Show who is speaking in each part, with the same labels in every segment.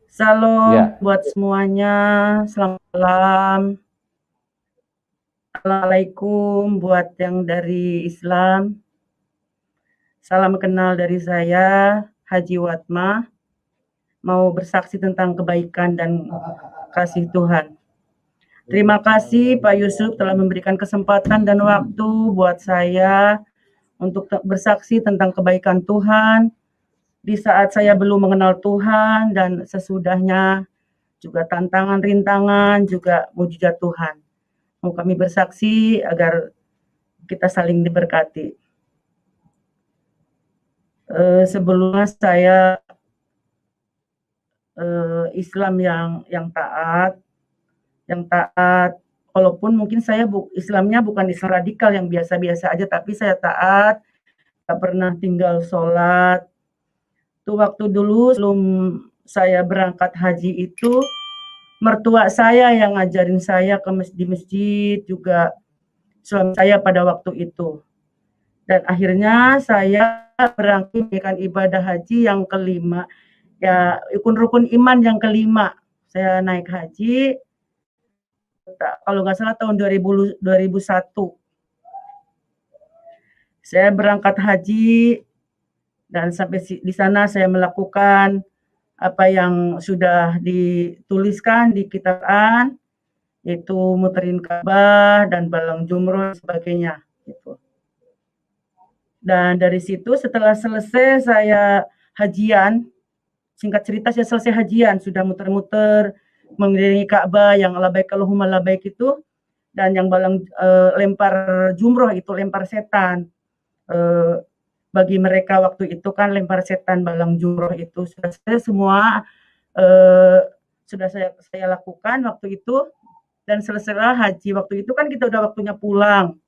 Speaker 1: Salam
Speaker 2: Ya,
Speaker 1: buat semuanya, selamat malam. Assalamualaikum buat yang dari Islam. Salam kenal dari saya, Haji Watma, mau bersaksi tentang kebaikan dan kasih Tuhan. Terima kasih Pak Yusuf telah memberikan kesempatan dan waktu buat saya untuk bersaksi tentang kebaikan Tuhan di saat saya belum mengenal Tuhan dan sesudahnya, juga tantangan, rintangan, juga mujizat Tuhan. Mau kami bersaksi agar kita saling diberkati. Sebelumnya saya Islam yang taat. Walaupun mungkin saya Islamnya bukan Islam radikal yang biasa-biasa aja, tapi saya taat, nggak pernah tinggal sholat. Tuh waktu dulu sebelum saya berangkat haji itu, mertua saya yang ngajarin saya di masjid juga, suami saya pada waktu itu. Dan akhirnya saya berangkat menunaikan ibadah haji yang kelima, ya rukun-rukun iman yang kelima. Saya naik haji, kalau nggak salah tahun 2001. Saya berangkat haji dan sampai di sana saya melakukan apa yang sudah dituliskan di kitab Quran, yaitu muterin Ka'bah dan balang jumroh dan sebagainya gitu. Dan dari situ setelah selesai saya hajian, singkat cerita saya selesai hajian, sudah muter-muter mengelilingi Ka'bah yang labaik Allahumma labaik itu, dan yang balang lempar jumroh itu lempar setan. Bagi mereka waktu itu kan lempar setan balang jumroh itu sudah saya semua sudah saya lakukan waktu itu, dan selesailah haji. Waktu itu kan kita udah waktunya pulang.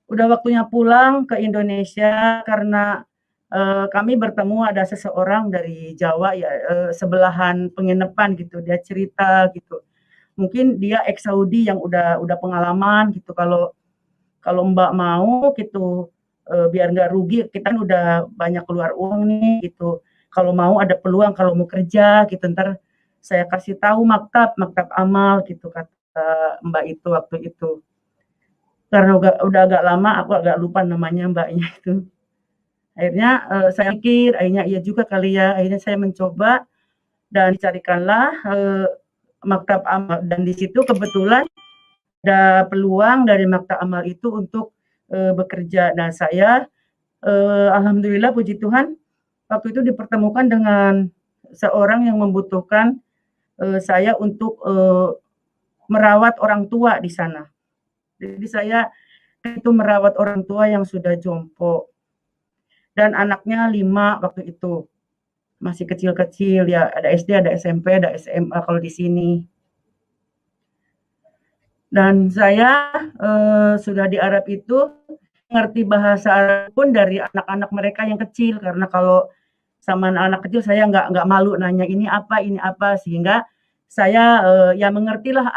Speaker 1: Udah waktunya pulang ke Indonesia karena kami bertemu ada seseorang dari Jawa ya, sebelahan penginapan gitu. Dia cerita gitu. Mungkin dia ex Saudi yang udah pengalaman gitu. Kalau kalau Mbak mau gitu, biar nggak rugi, kita kan udah banyak keluar uang nih gitu. Kalau mau ada peluang, kalau mau kerja gitu, ntar saya kasih tahu maktab amal gitu kata Mbak itu waktu itu. Karena udah agak lama, aku agak lupa namanya Mbaknya itu. Akhirnya saya pikir, akhirnya iya juga kali ya. Akhirnya saya mencoba dan dicarikanlah maktab amal, dan di situ kebetulan ada peluang dari maktab amal itu untuk bekerja. Nah saya alhamdulillah puji Tuhan waktu itu dipertemukan dengan seorang yang membutuhkan saya untuk merawat orang tua di sana. Jadi saya itu merawat orang tua yang sudah jompo dan anaknya 5 waktu itu. Masih kecil-kecil ya, ada SD, ada SMP, ada SMA kalau di sini. Dan saya sudah di Arab itu ngerti bahasa Arab pun dari anak-anak mereka yang kecil, karena kalau sama anak-anak kecil saya nggak malu nanya ini apa, sehingga saya ya mengertilah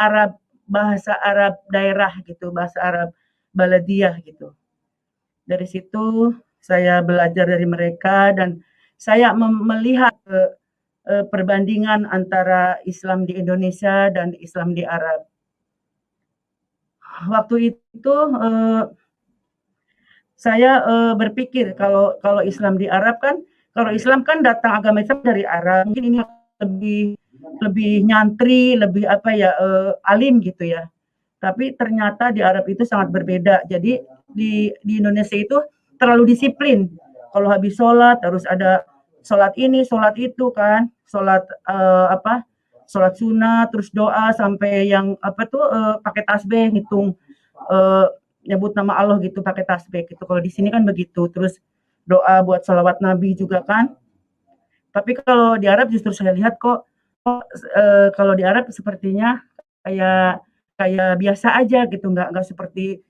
Speaker 1: bahasa Arab daerah gitu, bahasa Arab baladiyah gitu. Dari situ saya belajar dari mereka dan saya melihat perbandingan antara Islam di Indonesia dan Islam di Arab. Waktu itu saya berpikir kalau kalau Islam di Arab kan, kalau Islam kan datang agama Islam dari Arab, mungkin ini lebih lebih nyantri, lebih apa ya, alim gitu ya. Tapi ternyata di Arab itu sangat berbeda. Jadi di Indonesia itu terlalu disiplin. Kalau habis sholat harus ada sholat ini, sholat itu kan, sholat apa, sholat sunat, terus doa sampai yang apa tuh pakai tasbih ngitung nyebut nama Allah gitu pakai tasbih gitu. Kalau di sini kan begitu. Terus doa buat salawat Nabi juga kan. Tapi kalau di Arab justru saya lihat kok kalau di Arab sepertinya kayak kayak biasa aja gitu, nggak seperti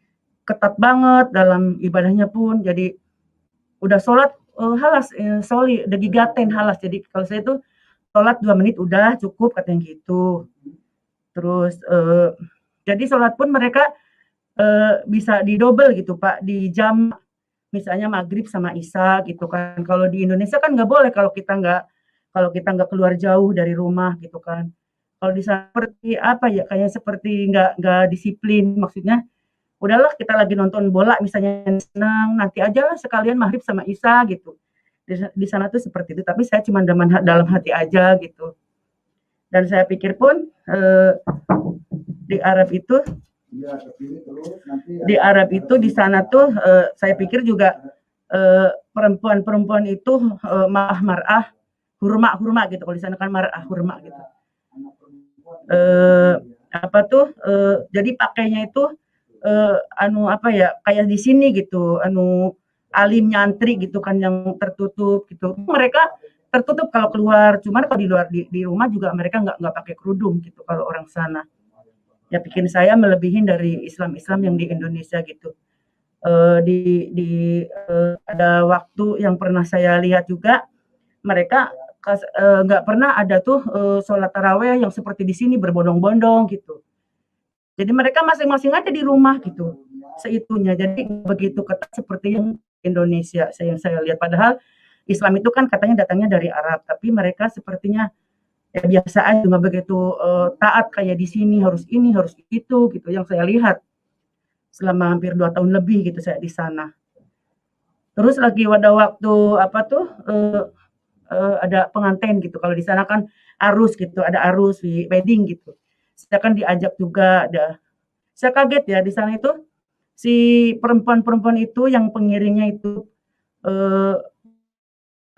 Speaker 1: ketat banget dalam ibadahnya pun. Jadi udah sholat halas, soli, udah digaten halas. Jadi kalau saya tuh sholat 2 menit udah cukup katanya gitu. Terus jadi sholat pun mereka bisa didobel gitu Pak, di jam misalnya maghrib sama isya gitu kan. Kalau di Indonesia kan nggak boleh kalau kita kalau kita nggak keluar jauh dari rumah gitu kan. Kalau di sana seperti apa ya, kayak seperti nggak disiplin, maksudnya udahlah kita lagi nonton bola misalnya senang, nanti aja lah sekalian maghrib sama isya gitu. Di sana tuh seperti itu, tapi saya cuma dalam hati aja gitu. Dan saya pikir pun di Arab itu di sana tuh saya pikir juga perempuan-perempuan itu mar'ah hurma gitu, kalau di sana kan mar'ah hurma gitu. Jadi pakainya itu apa ya, kayak di sini gitu, alim nyantri gitu kan, yang tertutup gitu. Mereka tertutup kalau keluar, cuman kalau di luar di rumah juga mereka nggak pakai kerudung gitu kalau orang sana. Ya bikin saya melebihin dari Islam-Islam yang di Indonesia gitu. Ada waktu yang pernah saya lihat juga, mereka nggak pernah ada tuh sholat taraweh yang seperti di sini berbondong-bondong gitu. Jadi mereka masing-masing aja di rumah gitu, seitunya. Jadi begitu ketat seperti yang Indonesia yang saya lihat. Padahal Islam itu kan katanya datangnya dari Arab, tapi mereka sepertinya ya biasa aja, nggak begitu taat kayak di sini, harus ini, harus itu gitu, yang saya lihat selama hampir 2 tahun lebih gitu saya di sana. Terus lagi ada waktu ada pengantin gitu, kalau di sana kan arus gitu, ada arus di wedding gitu. Saya kan diajak juga, saya kaget ya di sana itu si perempuan-perempuan itu yang pengiringnya itu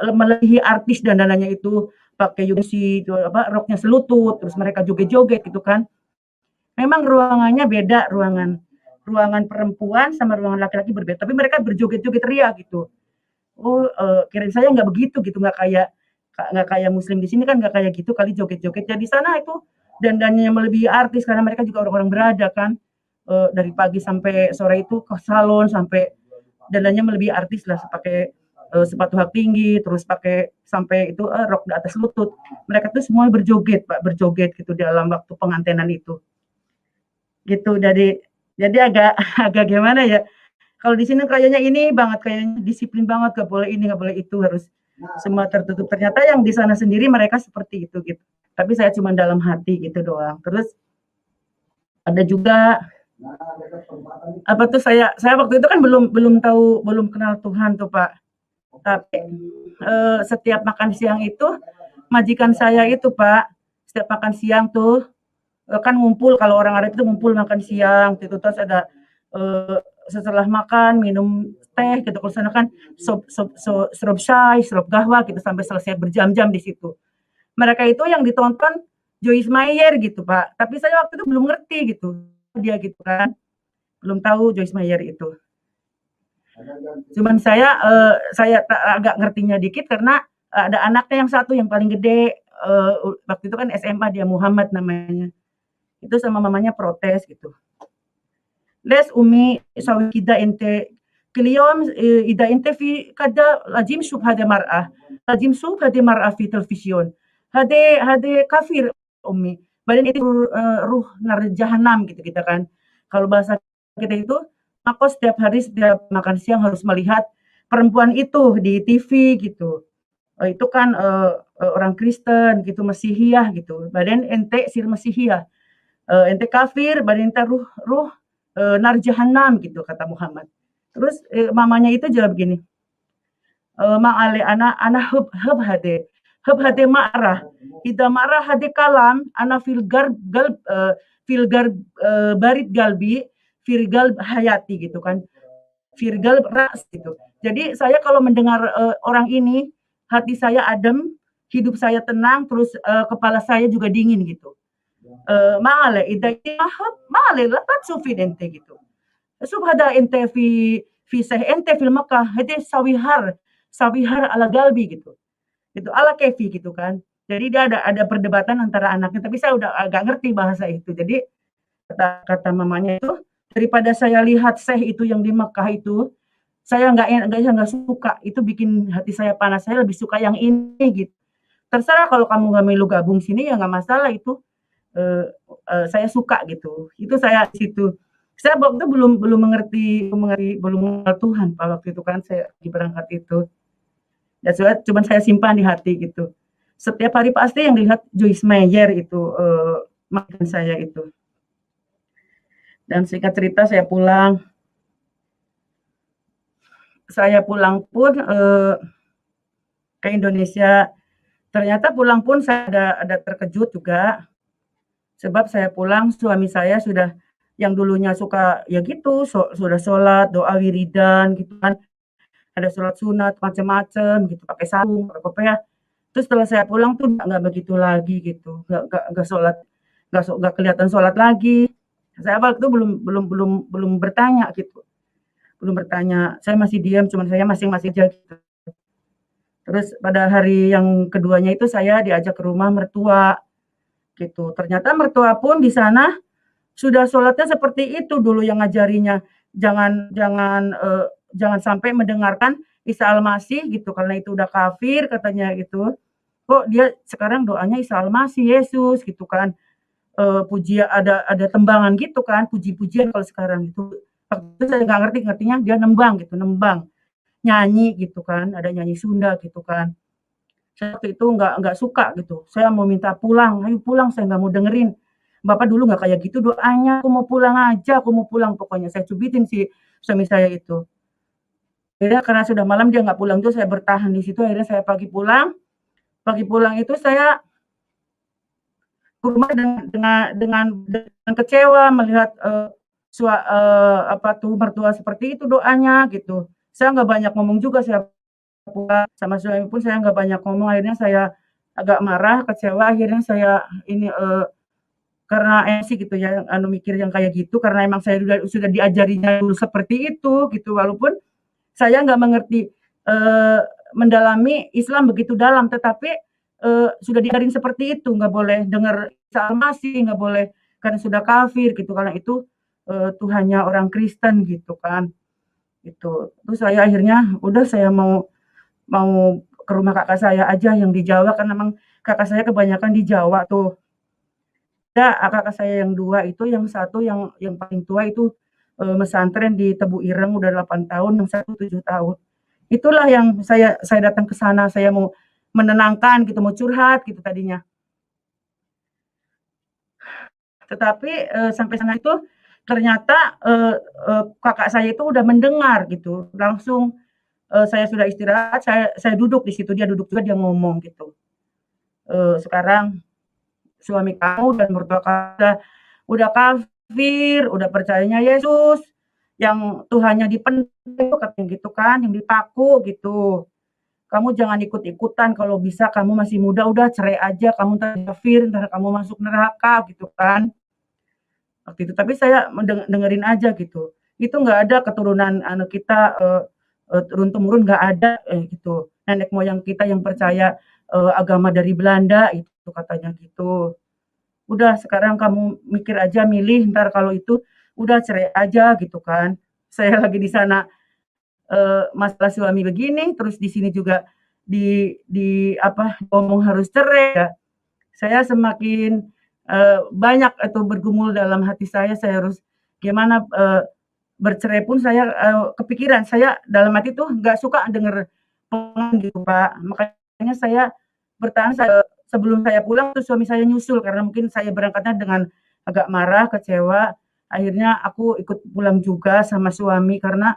Speaker 1: melebihi artis dandanannya itu, pakai roknya selutut, terus mereka joget-joget gitu kan. Memang ruangannya beda, ruangan perempuan sama ruangan laki-laki berbeda, tapi mereka berjoget-joget ria gitu. Oh, kirain saya nggak begitu gitu, nggak kayak muslim di sini kan, nggak kayak gitu kali joget-joget. Ya di sana itu dandannya melebihi artis karena mereka juga orang-orang berada kan. Dari pagi sampai sore itu ke salon, sampai dandannya melebihi artis lah, pakai sepatu hak tinggi, terus pakai sampai itu rok di atas lutut. Mereka tuh semua berjoget, Pak, berjoget gitu dalam waktu pengantinan itu. Gitu, jadi agak agak gimana ya, kalau di sini kayaknya ini banget, kayaknya disiplin banget, nggak boleh ini, nggak boleh itu, harus semua tertutup. Ternyata yang di sana sendiri mereka seperti itu gitu. Tapi saya cuma dalam hati gitu doang. Terus ada juga saya waktu itu kan belum kenal Tuhan tuh, Pak. Tapi setiap makan siang itu majikan saya itu, Pak, setiap makan siang tuh kan ngumpul, kalau orang Arab itu ngumpul makan siang gitu, terus ada setelah makan minum teh gitu, kalau sana kan sirup syai, sirup gahwa gitu, sampai selesai berjam-jam di situ. Mereka itu yang ditonton Joyce Meyer gitu, Pak. Tapi saya waktu itu belum ngerti gitu, dia gitu kan, belum tahu Joyce Meyer itu. Cuman saya agak ngertinya dikit karena ada anaknya yang satu yang paling gede, waktu itu kan SMA dia, Muhammad namanya. Itu sama mamanya protes gitu. Les Umi sawi kida ente اليوم إذا أنت في كذا لازم تشوف هذه مرأة لازم تشوف هذه مرأة في تلفزيون هذه kafir Umi. Badan itu ruh nar jahanam gitu kita kan. Kalau bahasa kita itu, aku setiap hari setiap makan siang harus melihat perempuan itu di TV gitu. Itu kan orang Kristen gitu, Mesihiyah gitu. Badan ente sir Mesihiyah. Ente kafir, badan ente ruh nar jahanam gitu kata Muhammad. Terus mamanya itu jawab gini, ma'ale ana hub hade ma'rah, ida ma'rah hade kalam, ana fil garb barit galbi, fil galb hayati gitu kan, fil galb ras gitu. Jadi saya kalau mendengar orang ini, hati saya adem, hidup saya tenang, terus kepala saya juga dingin gitu. Ma'ale ida ma'ale la tatsufin ente gitu. Subhada ente fi ente fil Makkah hadi sawihar ala galbi gitu. Itu ala kefi gitu kan. Jadi dia ada perdebatan antara anaknya, tapi saya udah agak ngerti bahasa itu. Jadi kata mamanya itu, daripada saya lihat Syekh itu yang di Makkah itu, saya nggak suka. Itu bikin hati saya panas. Saya lebih suka yang ini gitu. Terserah kalau kamu nggak mau gabung sini ya nggak masalah itu. Saya suka gitu. Itu saya di situ. Saya waktu itu belum mengerti belum mengenal Tuhan Pak waktu itu kan saya di berangkat itu. Ya cuman saya simpan di hati gitu. setiap hari pasti yang dilihat Joyce Meyer itu, majikan saya itu. Dan singkat cerita saya pulang pun, ke Indonesia. Ternyata pulang pun saya ada terkejut juga, sebab saya pulang suami saya sudah yang dulunya suka ya gitu, sudah sholat, doa wiridan gitu kan, ada sholat sunat macam-macam gitu, pakai sarung, pakai kopiah. Terus setelah saya pulang tuh nggak begitu lagi gitu, nggak sholat, nggak kelihatan sholat lagi. Saya waktu itu belum bertanya gitu, belum bertanya, saya masih diam, cuman saya masing-masing aja gitu. Terus pada hari yang keduanya itu saya diajak ke rumah mertua gitu. Ternyata mertua pun di sana sudah sholatnya seperti itu dulu yang ngajarinya. Jangan jangan jangan sampai mendengarkan Isa Al-Masih gitu karena itu udah kafir katanya gitu. Kok dia sekarang doanya Isa Al-Masih, Yesus gitu kan. Puji ada tembangan gitu kan, puji-pujian kalau sekarang itu. Waktu itu saya nggak ngerti, ngertinya dia nembang gitu, nembang, nyanyi gitu kan, ada nyanyi Sunda gitu kan. Saya waktu itu nggak suka gitu, saya mau minta pulang, "Ayo pulang, saya nggak mau dengerin. Bapak dulu nggak kayak gitu doanya, aku mau pulang aja, aku mau pulang," pokoknya saya cubitin si suami saya itu. Akhirnya karena sudah malam dia nggak pulang juga, saya bertahan di situ, akhirnya saya pagi pulang itu saya ke rumah dengan kecewa melihat, apa tuh, mertua seperti itu doanya gitu. Saya nggak banyak ngomong juga, saya pulang sama suami pun saya nggak banyak ngomong, akhirnya saya agak marah, kecewa, akhirnya saya ini, karena emosi gitu ya, mikir yang kayak gitu, karena emang saya sudah diajarinya dulu seperti itu gitu, walaupun saya nggak mengerti, eee, mendalami Islam begitu dalam, tetapi, sudah diajarin seperti itu, nggak boleh dengar Isa Al-Masih, nggak boleh karena sudah kafir gitu, karena itu, Tuhannya orang Kristen gitu kan, gitu. Terus saya akhirnya udah saya mau mau ke rumah kakak saya aja yang di Jawa, karena memang kakak saya kebanyakan di Jawa tuh. Ada kakak saya yang 2 itu, yang satu yang paling tua itu, mesantren di Tebu Ireng udah 8 tahun, yang satu 7 tahun. Itulah yang saya datang ke sana, saya mau menenangkan gitu, mau curhat gitu tadinya. Tetapi, sampai sana itu ternyata, kakak saya itu udah mendengar gitu, langsung, saya sudah istirahat, saya duduk di situ, dia duduk juga, dia ngomong gitu, "Sekarang suami kamu dan mertua kamu udah kafir, udah percayanya Yesus, yang Tuhannya dipendem," katanya gitu kan, "yang dipaku," gitu. "Kamu jangan ikut-ikutan, kalau bisa kamu masih muda, udah cerai aja, kamu entar kafir, entar kamu masuk neraka," gitu kan, waktu itu. Tapi saya dengerin aja gitu. Itu nggak ada keturunan kita, turun-temurun nggak ada, gitu. Nenek moyang kita yang percaya, agama dari Belanda, itu katanya gitu. "Udah sekarang kamu mikir aja, milih, entar kalau itu udah cerai aja," gitu kan. Saya lagi di sana, masalah suami begini, terus di sini juga di apa, ngomong harus cerai ya, saya semakin, banyak itu bergumul dalam hati saya harus gimana, bercerai pun saya, kepikiran, saya dalam hati tuh nggak suka denger pengen gitu, Pak. Makanya saya bertahan, sebelum saya pulang tuh suami saya nyusul karena mungkin saya berangkatnya dengan agak marah, kecewa, akhirnya aku ikut pulang juga sama suami karena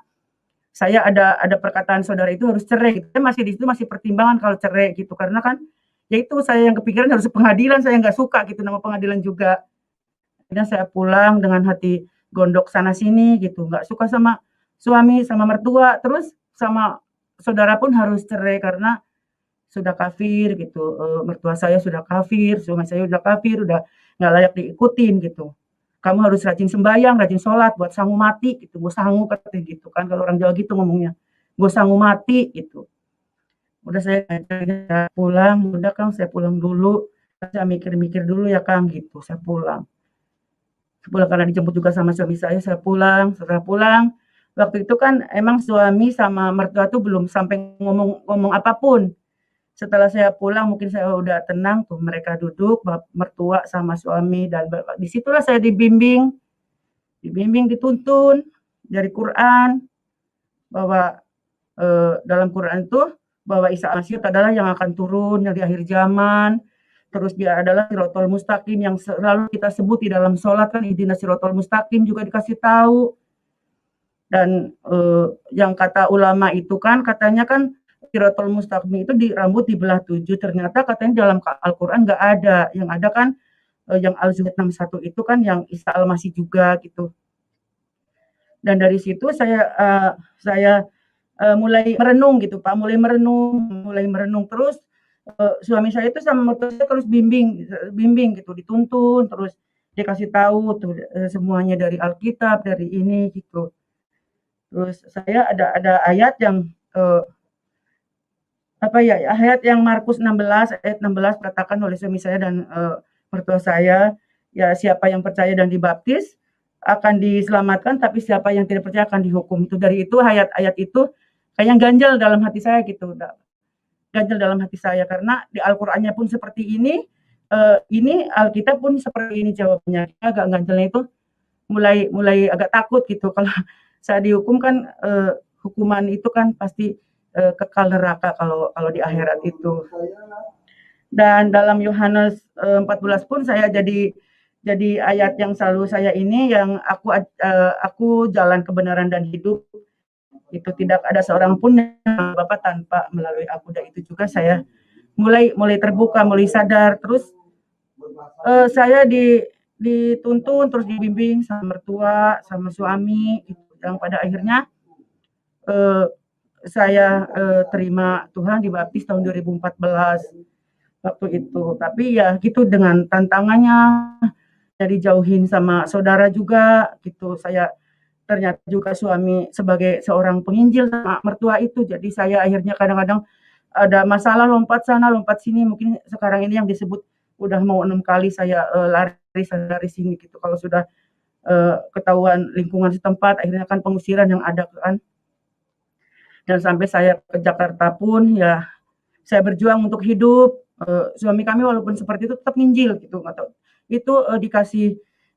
Speaker 1: saya ada perkataan saudara itu harus cerai gitu, saya masih di situ masih pertimbangan kalau cerai gitu, karena kan ya itu saya yang kepikiran harus pengadilan, saya nggak suka gitu nama pengadilan juga. Akhirnya saya pulang dengan hati gondok sana sini gitu, nggak suka sama suami, sama mertua, terus sama saudara pun harus cerai karena sudah kafir gitu, mertua saya sudah kafir, suami saya udah kafir, udah nggak layak diikutin gitu. "Kamu harus rajin sembahyang, rajin sholat buat sangu mati," gitu, "nggo sangu," katanya gitu kan, kalau orang Jawa gitu ngomongnya, "nggo sangu mati," gitu. Udah saya akhirnya pulang, "Udah Kang, saya pulang dulu, saya mikir-mikir dulu ya Kang," gitu, saya pulang. Pulang karena dijemput juga sama suami saya pulang. Setelah pulang, waktu itu kan emang suami sama mertua tuh belum sampai ngomong ngomong apapun. Setelah saya pulang mungkin saya udah tenang tuh mereka duduk, mertua sama suami dan di situlah saya dibimbing, dituntun dari Quran bahwa, dalam Quran itu bahwa Isa Al-Masih adalah yang akan turun di akhir zaman. Terus dia adalah Siratal Mustaqim yang selalu kita sebut di dalam sholat kan, ihdinas siratal mustaqim juga dikasih tahu. Dan yang kata ulama itu kan katanya kan Siratal Mustaqim itu di rambut dibelah 7, ternyata katanya dalam Al-Qur'an nggak ada. Yang ada kan yang Al-Zumar 61 itu kan yang Isa Al-Masih juga gitu. Dan dari situ saya mulai merenung gitu Pak, mulai merenung terus suami saya itu sama mertua saya terus bimbing gitu, dituntun terus dikasih tahu tuh semuanya dari Alkitab, dari ini gitu. Terus saya ada ayat yang ayat yang Markus 16 ayat 16 katakan oleh suami saya dan mertua saya, ya siapa yang percaya dan dibaptis akan diselamatkan, tapi siapa yang tidak percaya akan dihukum. Itu dari itu ayat-ayat itu kayak ganjel dalam hati saya gitu, ganjel dalam hati saya karena di Al-Qur'annya pun seperti ini Alkitab pun seperti ini jawabannya. Agak ganjelnya itu mulai agak takut gitu kalau saya dihukum kan hukuman itu kan pasti kekal neraka kalau di akhirat itu. Dan dalam Yohanes 14 pun saya jadi ayat yang selalu saya ini yang aku jalan kebenaran dan hidup, itu tidak ada seorang pun yang Bapa tanpa melalui aku. Dan itu juga saya mulai terbuka, mulai sadar. Terus saya dituntun terus dibimbing sama mertua, sama suami gitu. Yang pada akhirnya saya terima Tuhan, dibaptis tahun 2014 waktu itu. Tapi ya gitu dengan tantangannya, dijauhin sama saudara juga gitu. Saya ternyata juga suami sebagai seorang penginjil sama mertua itu. Jadi saya akhirnya kadang-kadang ada masalah lompat sana, lompat sini. Mungkin sekarang ini yang disebut udah mau 6 kali saya lari sana dari sini gitu. Kalau sudah ketahuan lingkungan setempat, akhirnya kan pengusiran yang ada kan. Dan sampai saya ke Jakarta pun ya saya berjuang untuk hidup. Suami kami walaupun seperti itu tetap nginjil gitu, nggak tahu. Itu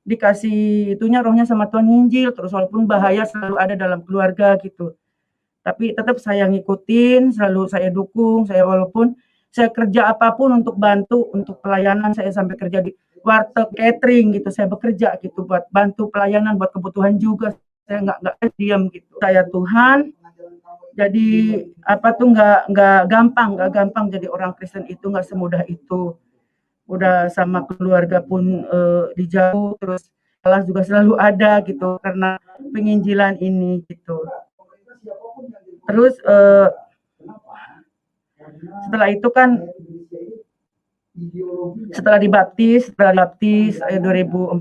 Speaker 1: dikasih itunya rohnya sama Tuhan nginjil terus walaupun bahaya selalu ada dalam keluarga gitu. Tapi tetap saya ngikutin, selalu saya dukung, saya walaupun saya kerja apapun untuk bantu, untuk pelayanan, saya sampai kerja di warteg catering gitu, saya bekerja gitu buat bantu pelayanan, buat kebutuhan juga. Saya nggak diam gitu. Saya Tuhan, jadi apa tuh nggak gampang jadi orang Kristen itu nggak semudah itu. Udah sama keluarga pun dijauh, terus Allah juga selalu ada gitu karena penginjilan ini gitu. Terus setelah itu kan setelah dibaptis 2014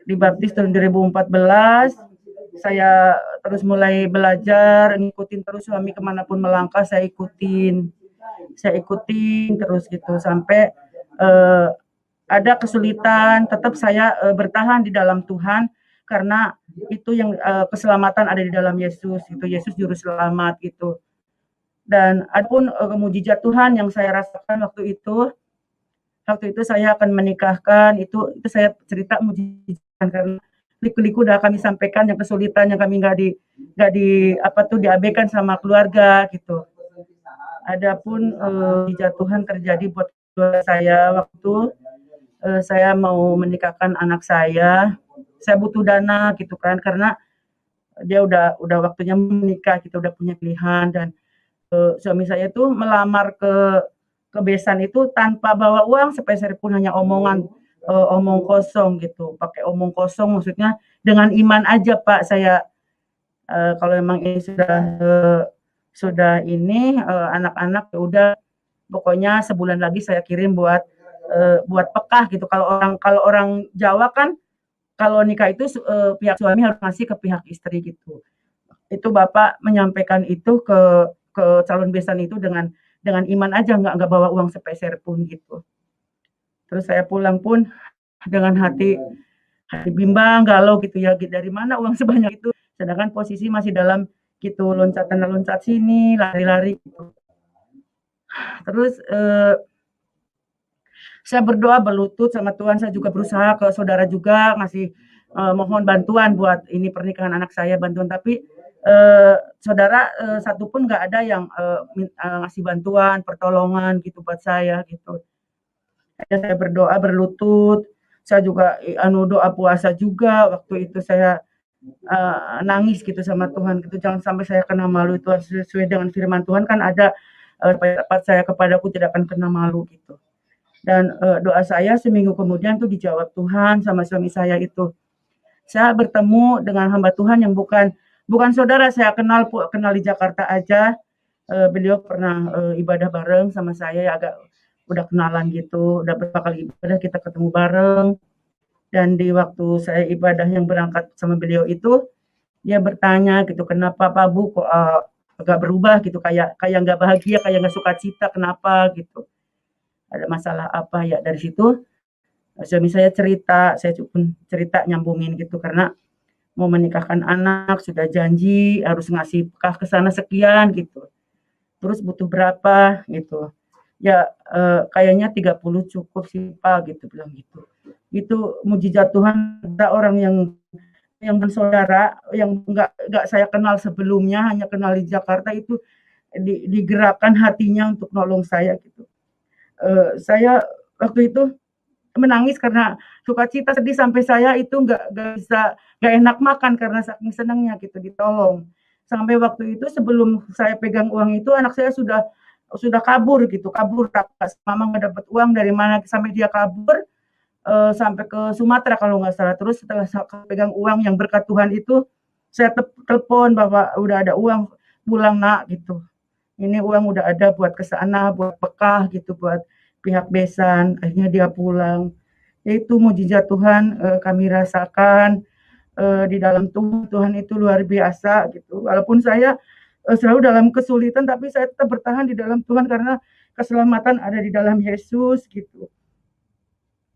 Speaker 1: dibaptis tahun 2014 saya terus mulai belajar ngikutin terus suami kemanapun melangkah saya ikutin terus gitu sampai ada kesulitan tetap saya bertahan di dalam Tuhan karena itu yang keselamatan ada di dalam Yesus, itu Yesus juru selamat gitu. Dan adapun mujizat Tuhan yang saya rasakan waktu itu saya akan menikahkan, itu saya cerita mujizat karena liku-liku udah kami sampaikan yang kesulitan yang kami nggak di diabaikan sama keluarga gitu. Adapun mujizat Tuhan terjadi buat keluarga saya waktu saya mau menikahkan anak saya butuh dana gitu kan karena dia udah waktunya menikah, kita udah punya pilihan dan suami saya tuh melamar ke besan itu tanpa bawa uang sepeser pun, hanya omongan omong kosong gitu, pakai omong kosong maksudnya dengan iman aja Pak saya kalau memang ini sudah ini anak-anak ya udah pokoknya sebulan lagi saya kirim buat pekah gitu. Kalau orang Jawa kan kalau nikah itu pihak suami harus ngasih ke pihak istri gitu. Itu Bapak menyampaikan itu ke calon besan itu dengan iman aja, nggak bawa uang sepeser pun gitu. Terus saya pulang pun dengan hati bimbang, galau gitu ya, dari mana uang sebanyak itu, sedangkan posisi masih dalam gitu, loncat sana loncat sini, lari-lari gitu. Terus saya berdoa berlutut sama Tuhan, saya juga berusaha ke saudara juga ngasih mohon bantuan buat ini pernikahan anak saya, bantuan tapi saudara, satu pun nggak ada yang, ngasih bantuan, pertolongan gitu buat saya gitu. Akhirnya saya berdoa berlutut, saya juga doa puasa juga waktu itu saya, nangis gitu sama Tuhan gitu, jangan sampai saya kena malu. Itu sesuai dengan firman Tuhan kan ada, "Pendapat saya kepadaku tidak akan kena malu," gitu. Dan, doa saya seminggu kemudian tuh dijawab Tuhan sama suami saya itu. Saya bertemu dengan hamba Tuhan yang bukan bukan saudara saya kenal di Jakarta aja, beliau pernah, ibadah bareng sama saya ya agak udah kenalan gitu, udah berapa kali ibadah kita ketemu bareng, dan di waktu saya ibadah yang berangkat sama beliau itu, dia bertanya gitu, "Kenapa Pak Bu kok, agak berubah gitu, kayak kayak nggak bahagia, kayak nggak sukacita, kenapa?" Gitu. "Ada masalah apa ya?" Dari situ, suami saya cerita, saya pun cerita nyambungin gitu, karena mau menikahkan anak, sudah janji harus ngasih kah ke sana sekian gitu, terus butuh berapa gitu. "Ya, kayaknya 30 cukup sih Pak," gitu, bilang gitu. Itu mujizat Tuhan, ada orang yang bersaudara, yang nggak saya kenal sebelumnya, hanya kenal di Jakarta itu digerakkan hatinya untuk nolong saya gitu. Saya waktu itu menangis karena sukacita, sedih sampai saya itu nggak enak makan karena saking senangnya gitu ditolong. Sampai waktu itu sebelum saya pegang uang itu anak saya sudah kabur gitu, kabur mama nggak dapat uang dari mana sampai dia kabur, sampai ke Sumatera kalau nggak salah. Terus setelah pegang uang yang berkat Tuhan itu, saya telepon bahwa, "Udah ada uang, pulang Nak," gitu. "Ini uang udah ada buat ke sana, buat bekah gitu, buat pihak besan." Akhirnya dia pulang. Itu mujizat Tuhan, kami rasakan, di dalam Tuhan. Tuhan itu luar biasa gitu. Walaupun saya, selalu dalam kesulitan, tapi saya tetap bertahan di dalam Tuhan karena keselamatan ada di dalam Yesus gitu.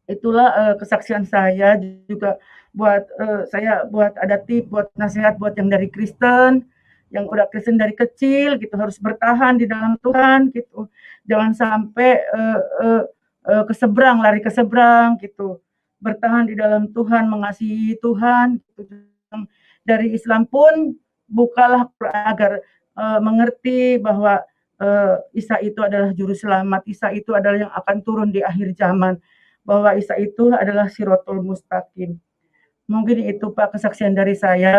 Speaker 1: Itulah, kesaksian saya juga buat ada tips, buat nasihat buat yang dari Kristen, yang udah Kristen dari kecil gitu, harus bertahan di dalam Tuhan gitu. Jangan sampai, lari ke seberang gitu. Bertahan di dalam Tuhan, mengasihi Tuhan gitu. Dari Islam pun bukalah Quran agar, mengerti bahwa, Isa itu adalah juru selamat, Isa itu adalah yang akan turun di akhir zaman, bahwa Isa itu adalah Shirathul Mustaqim. Mungkin itu Pak kesaksian dari saya.